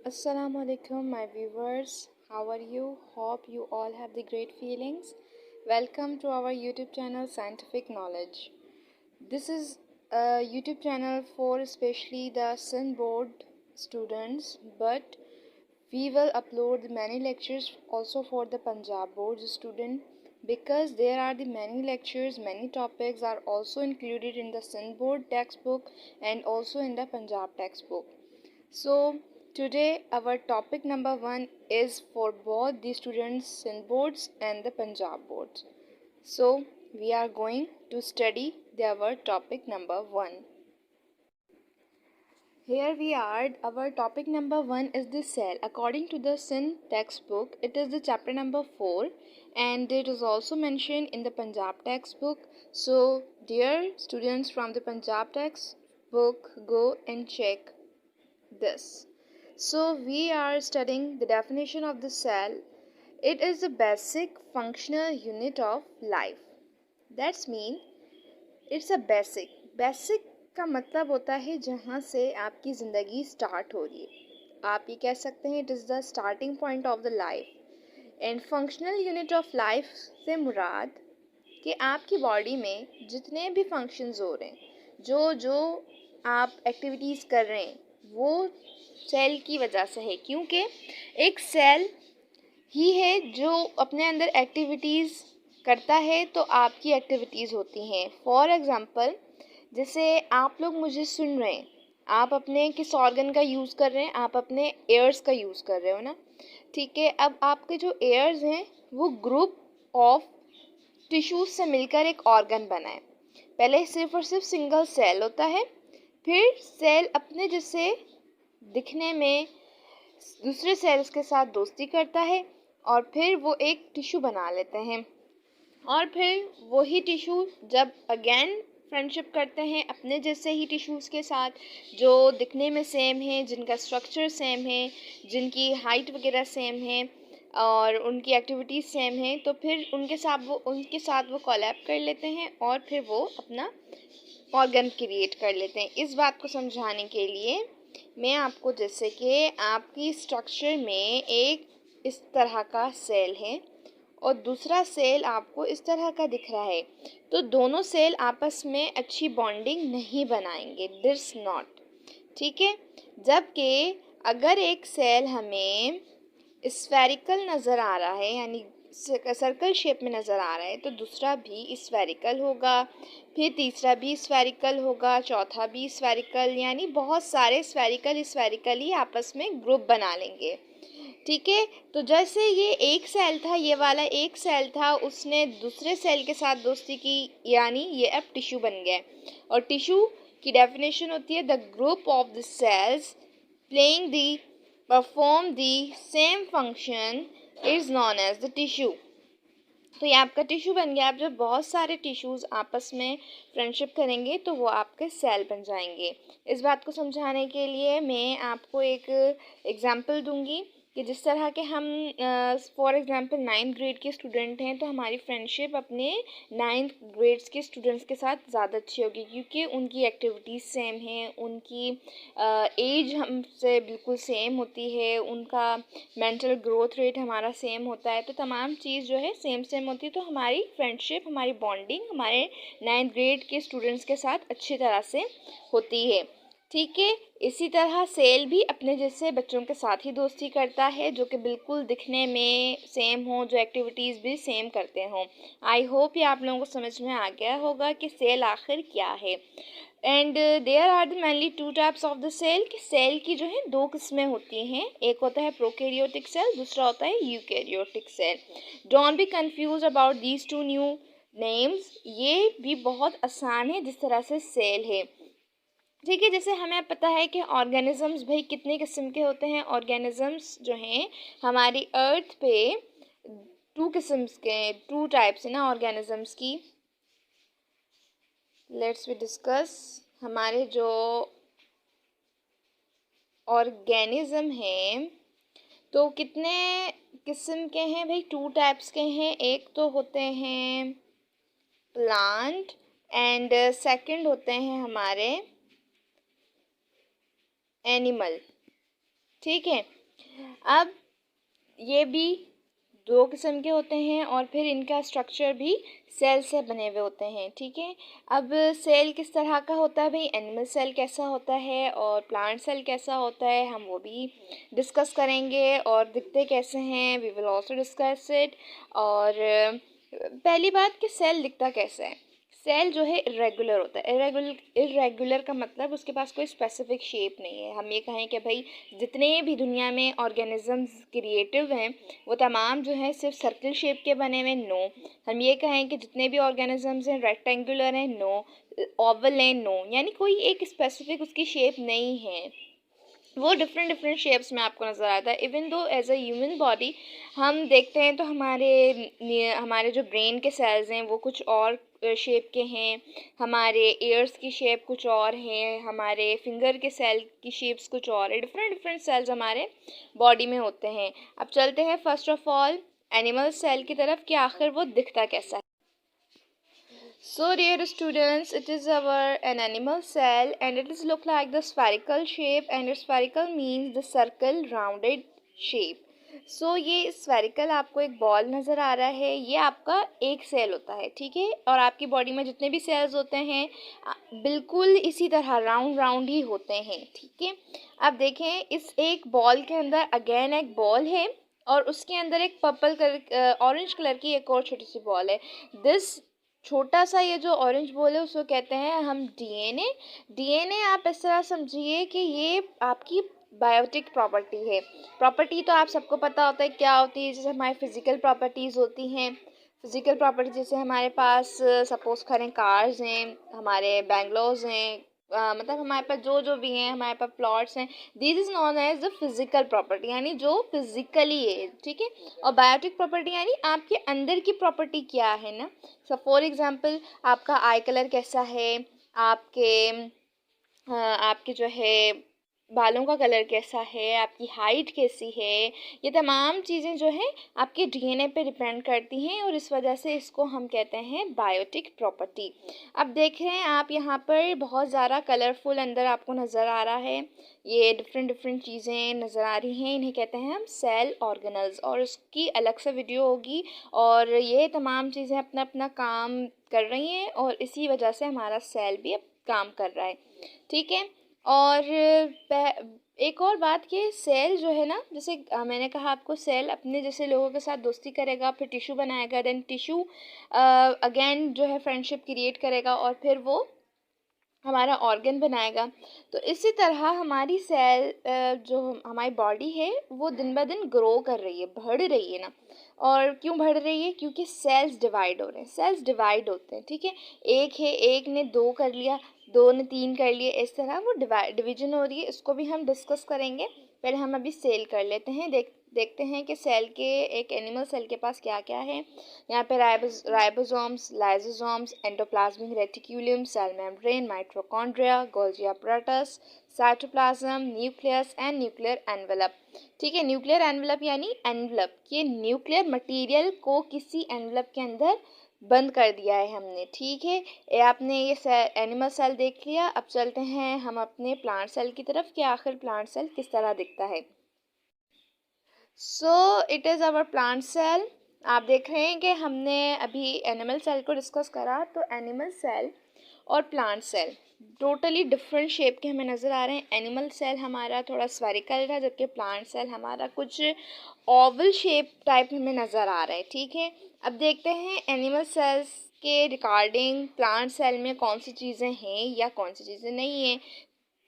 Assalamu alaikum, my viewers. How are you? Hope you all have the great feelings. Welcome to our YouTube channel Scientific Knowledge. This is a YouTube channel for especially the Sindh board students, but we will upload many lectures also for the Punjab board student because there are the many lectures, many topics are also included in the Sindh board textbook and also in the Punjab textbook. So today our topic number 1 is for both the students Sindh boards and the Punjab boards. So we are going to study our topic number 1. Here we are. Our topic number 1 is the cell. According to the Sindh textbook, it is the chapter number 4 and it is also mentioned in the Punjab textbook. So dear students from the Punjab textbook, go and check this. So we are studying the definition of the cell. It is the basic functional unit of life. That's mean it's a basic. Basic का मतलब होता है जहाँ से आपकी ज़िंदगी start हो रही है. आप ये कह सकते हैं it is the starting point of the life. And functional unit of life से मुराद कि आपकी बॉडी में जितने भी फंक्शंस हो रहे हैं, जो आप एक्टिविटीज़ कर रहे हैं, वो सेल की वजह से है. क्योंकि एक सेल ही है जो अपने अंदर एक्टिविटीज़ करता है तो आपकी एक्टिविटीज़ होती हैं. फॉर एग्ज़ाम्पल, जैसे आप लोग मुझे सुन रहे हैं, आप अपने किस ऑर्गन का यूज़ कर रहे हैं? आप अपने एयर्स का यूज़ कर रहे हो ना. ठीक है, अब आपके जो एयर्स हैं वो ग्रुप ऑफ टिश्यूज से मिलकर एक ऑर्गन बना है. पहले सिर्फ और सिर्फ सिंगल सेल होता है, फिर सेल अपने जैसे दिखने में दूसरे सेल्स के साथ दोस्ती करता है और फिर वो एक टिश्यू बना लेते हैं. और फिर वही टिश्यू जब अगेन फ्रेंडशिप करते हैं अपने जैसे ही टिश्यूज़ के साथ जो दिखने में सेम है, जिनका स्ट्रक्चर सेम है, जिनकी हाइट वगैरह सेम है और उनकी एक्टिविटीज़ सेम है, तो फिर उनके साथ वो कोलैब कर लेते हैं और फिर वो अपना ऑर्गन क्रिएट कर लेते हैं. इस बात को समझाने के लिए मैं आपको, जैसे कि आपकी स्ट्रक्चर में एक इस तरह का सेल है और दूसरा सेल आपको इस तरह का दिख रहा है, तो दोनों सेल आपस में अच्छी बॉन्डिंग नहीं बनाएंगे. This not. ठीक है, जबकि अगर एक सेल हमें स्फेरिकल नज़र आ रहा है, यानी सर्कल शेप में नज़र आ रहा है, तो दूसरा भी स्फेरिकल होगा, फिर तीसरा भी स्फेरिकल होगा, चौथा भी स्फेरिकल, यानी बहुत सारे स्फेरिकल ही आपस में ग्रुप बना लेंगे. ठीक है, तो जैसे ये एक सेल था, ये वाला एक सेल था, उसने दूसरे सेल के साथ दोस्ती की, यानी ये अब टिश्यू बन गया. और टिश्यू की डेफिनेशन होती है the group of the cells playing the perform the same function is known as the tissue. तो ये आपका टिश्यू बन गया. अब जब बहुत सारे टिश्यूज़ आपस में फ्रेंडशिप करेंगे तो वो आपके सेल बन जाएंगे. इस बात को समझाने के लिए मैं आपको एक एग्जांपल दूंगी कि जिस तरह के हम फॉर एग्जांपल 9th ग्रेड के स्टूडेंट हैं, तो हमारी फ्रेंडशिप अपने 9th ग्रेड्स के स्टूडेंट्स के साथ ज़्यादा अच्छी होगी क्योंकि उनकी एक्टिविटीज़ सेम हैं, उनकी एज हमसे बिल्कुल सेम होती है, उनका मेंटल ग्रोथ रेट हमारा सेम होता है, तो तमाम चीज़ जो है सेम होती है. तो हमारी फ्रेंडशिप, हमारी बॉन्डिंग हमारे 9th ग्रेड के स्टूडेंट्स के साथ अच्छी तरह से होती है. ठीक है, इसी तरह सेल भी अपने जैसे बच्चों के साथ ही दोस्ती करता है जो कि बिल्कुल दिखने में सेम हो, जो एक्टिविटीज़ भी सेम करते हों. आई होप ये आप लोगों को समझ में आ गया होगा कि सेल आखिर क्या है. And there are the mainly 2 types of the cell. कि सेल की जो है 2 किस्में होती हैं. एक होता है प्रोकैरियोटिक सेल, दूसरा होता है eukaryotic cell. Don't be confuse about these 2 new names. ये भी बहुत आसान है जिस तरह से सेल है. ठीक है, जैसे हमें पता है कि ऑर्गेनिजम्स भाई कितने किस्म के होते हैं. ऑर्गेनिजम्स जो हैं हमारी अर्थ पे 2 किस्म के 2 टाइप्स हैं ना ऑर्गेनिजम्स की. Let's we discuss. हमारे जो ऑर्गेनिज्म हैं तो कितने किस्म के हैं भाई? 2 टाइप्स के हैं. एक तो होते हैं प्लांट एंड सेकंड होते हैं हमारे एनिमल. ठीक है। अब ये भी दो किस्म के होते हैं और फिर इनका स्ट्रक्चर भी सेल से बने हुए होते हैं, ठीक है। अब सेल किस तरह का होता है भाई, एनिमल सेल कैसा होता है और प्लांट सेल कैसा होता है, हम वो भी डिस्कस करेंगे। और दिखते कैसे हैं, we will also discuss it. और पहली बात कि सेल दिखता कैसा है। सेल जो है इरेगुलर होता है। इरेगुलर का मतलब उसके पास कोई स्पेसिफिक शेप नहीं है। हम ये कहें कि भाई जितने भी दुनिया में ऑर्गेनिजम्स क्रिएटिव हैं वो तमाम जो है सिर्फ सर्कल शेप के बने हुए, नो। हम ये कहें कि जितने भी ऑर्गेनिजम्स हैं रेक्टेंगुलर हैं, नो। ओवल हैं, नो। यानी कोई एक स्पेसिफिक उसकी शेप नहीं है, वो डिफरेंट शेप्स में आपको नज़र आता है। Even though as a human body हम देखते हैं तो हमारे जो ब्रेन के सेल्स हैं वो कुछ और शेप के हैं, हमारे ईयर्स की शेप कुछ और हैं, हमारे फिंगर के सेल की शेप्स कुछ और है। डिफरेंट सेल्स हमारे बॉडी में होते हैं। अब चलते हैं first of all animal cell की तरफ कि आखिर वो दिखता कैसा है। So dear students, it is an animal cell and it is look like the spherical shape, and spherical means the circle rounded shape. So ये स्फेरिकल आपको एक बॉल नज़र आ रहा है, ये आपका एक सेल होता है, ठीक है। और आपकी बॉडी में जितने भी सेल्स होते हैं बिल्कुल इसी तरह राउंड ही होते हैं, ठीक है। अब देखें इस एक बॉल के अंदर अगेन एक बॉल है और उसके अंदर एक पर्पल कलर ऑरेंज कलर की एक और छोटी सी बॉल है। दिस छोटा सा ये जो ऑरेंज बॉल है उसको कहते हैं हम डीएनए। डीएनए आप इस तरह समझिए कि ये आपकी बायोटिक प्रॉपर्टी है। प्रॉपर्टी तो आप सबको पता होता है क्या होती है, जैसे हमारी फिज़िकल प्रॉपर्टीज़ होती हैं। फिज़िकल प्रॉपर्टी जैसे हमारे पास सपोज़ करें कार्स हैं, हमारे बैंगलोज हैं, मतलब हमारे पास जो भी हैं, हमारे पास प्लॉट्स हैं। This is known as the physical property, यानी जो फिज़िकली है, ठीक है। और बायोटिक प्रॉपर्टी यानी आपके अंदर की प्रॉपर्टी क्या है ना। सो फॉर एग्ज़ाम्पल आपका आई कलर कैसा है, आपके जो है बालों का कलर कैसा है, आपकी हाइट कैसी है, ये तमाम चीज़ें जो हैं आपके डीएनए पे डिपेंड करती हैं और इस वजह से इसको हम कहते हैं बायोटिक प्रॉपर्टी। अब देख रहे हैं आप यहाँ पर बहुत ज़्यादा कलरफुल अंदर आपको नज़र आ रहा है, ये डिफरेंट चीज़ें नज़र आ रही हैं, इन्हें कहते हैं हम सेल ऑर्गेनल्स। और उसकी अलग से वीडियो होगी और ये तमाम चीज़ें अपना अपना काम कर रही हैं और इसी वजह से हमारा सेल भी अब काम कर रहा है, ठीक है। और एक और बात कि सेल जो है ना, जैसे मैंने कहा आपको, सेल अपने जैसे लोगों के साथ दोस्ती करेगा, फिर टिश्यू बनाएगा, देन टिश्यू अगेन जो है फ्रेंडशिप क्रिएट करेगा और फिर वो हमारा ऑर्गन बनाएगा। तो इसी तरह हमारी सेल जो हमारी बॉडी है वो दिन ब दिन ग्रो कर रही है, बढ़ रही है ना। और क्यों बढ़ रही है, क्योंकि सेल्स डिवाइड हो रहे हैं, सेल्स डिवाइड होते हैं, ठीक है। एक है, एक ने दो कर लिया, दो ने तीन कर लिए, इस तरह वो डिवीजन हो रही है। इसको भी हम डिस्कस करेंगे। पहले हम अभी सेल कर लेते हैं, देखते हैं कि सेल के एक एनिमल सेल के पास क्या क्या है। यहाँ पे ribosomes, lysosomes, endoplasmic reticulum, cell membrane, mitochondria, Golgi apparatus, cytoplasm, nucleus and nuclear envelope, ठीक है। न्यूक्लियर एनवेलप यानी एनवेलप, ये न्यूक्लियर मटेरियल को किसी एनवेलप के अंदर बंद कर दिया है हमने, ठीक है। आपने ये एनिमल सेल देख लिया। अब चलते हैं हम अपने प्लांट सेल की तरफ कि आखिर प्लांट सेल किस तरह दिखता है। So it is our plant cell. आप देख रहे हैं कि हमने अभी एनिमल सेल को डिस्कस करा, तो एनिमल सेल और plant cell totally different shape के हमें नज़र आ रहे हैं। एनिमल सेल हमारा थोड़ा स्फेरिकल था, जबकि प्लांट सेल हमारा कुछ ओवल शेप टाइप हमें नज़र आ रहा है, ठीक है। अब देखते हैं एनिमल सेल्स के रिगार्डिंग प्लांट सेल में कौन सी चीज़ें हैं या कौन सी चीज़ें नहीं हैं।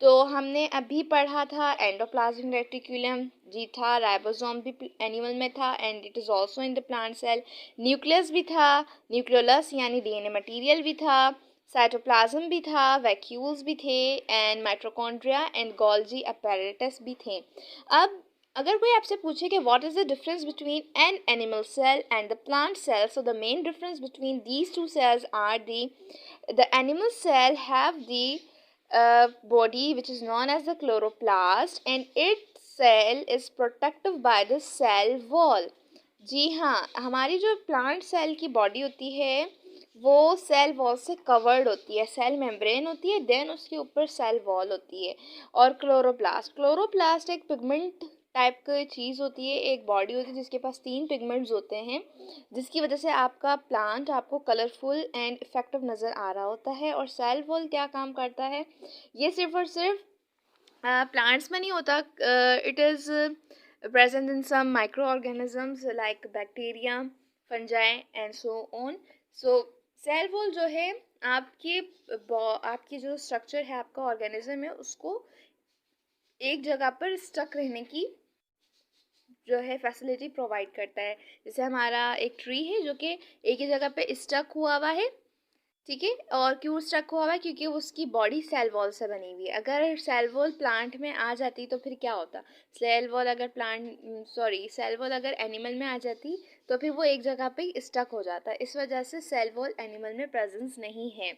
तो हमने अभी पढ़ा था एंडोप्लाज्मिक रेटिक्यूलम जी था, राइबोसोम भी एनिमल में था and it is also in the plant cell. Nucleus भी था, न्यूक्लियोलस यानी डीएनए मटेरियल भी था, साइटोप्लाज्म भी था, वैक्यूल्स भी थे and mitochondria and Golgi apparatus भी थे। अब अगर कोई आपसे पूछे कि what is the difference between an animal cell and the plant cell, so the main difference between these two cells are the animal cell have the body which is known as the chloroplast and its cell is protected by the cell wall। जी हाँ, हमारी जो plant cell की body होती है वो cell wall से covered होती है, सेल मेम्ब्रेन होती है, देन उसके ऊपर सेल वॉल होती है। और क्लोरोप्लास्ट एक पिगमेंट टाइप की चीज़ होती है, एक बॉडी होती है जिसके पास 3 पिगमेंट्स होते हैं, जिसकी वजह से आपका प्लांट आपको कलरफुल एंड इफेक्टिव नज़र आ रहा होता है। और सेल वॉल क्या काम करता है, ये सिर्फ और सिर्फ प्लांट्स में नहीं होता, it is present in some microorganisms like bacteria, fungi and so on. So cell wall जो है आपके आपकी जो स्ट्रक्चर है, आपका ऑर्गेनिज्म है, उसको एक जगह पर स्टक रहने की जो है फैसिलिटी प्रोवाइड करता है। जैसे हमारा एक ट्री है जो कि एक ही जगह पे स्टक हुआ है, ठीक है। और क्यों स्टक हुआ है, क्योंकि उसकी बॉडी सेल वॉल से बनी हुई है। अगर सेल वॉल प्लांट में आ जाती तो फिर क्या होता, सेल वॉल अगर एनिमल में आ जाती तो फिर वो एक जगह पे स्टक हो जाता। इस वजह से सेल वॉल एनिमल में प्रेजेंस नहीं है।